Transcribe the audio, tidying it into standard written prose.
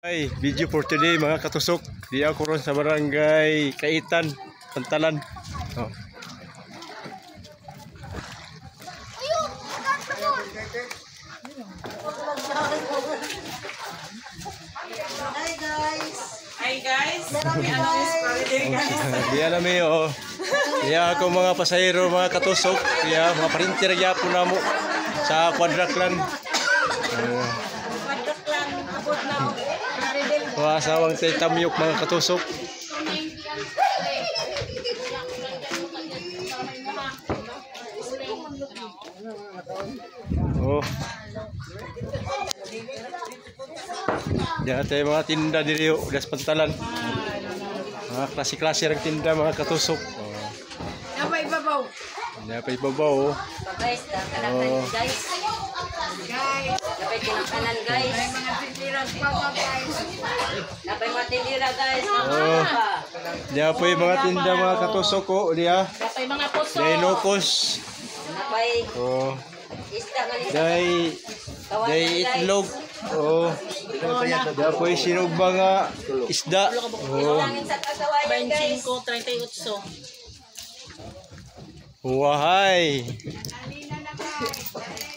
Ay, video for today mga katusok. Di ako ron sa barangay Kaitan, Pantalan. Oh. Hi guys. Hi guys. Di alam oh. Diya ako mga pasahero mga katusok. Diya mga printer gyapon namo sa Quadraclan. Asawang Tamyok mga katusok. Oh. Diyan tayo mga tinda diri das Pantalan. Mga klase-klase ng tinda mga katusok. Oh. Napay babaw. Napay babaw. Guys, kanang guys. Guys. Napay kinakanan guys. May mga titira pa guys. Napay matindira guys. Oh. Diyan po yung mga tinda mga katusok ko. Diyan. Napay mga puso. Diyan nukos. Napay Oh. isda nga Diyan itlog. Oh. Diyan po yung sinugba nga isda. Oh. Langin sa kasawayan guys. 25, 38. Wahay. Halina na guys.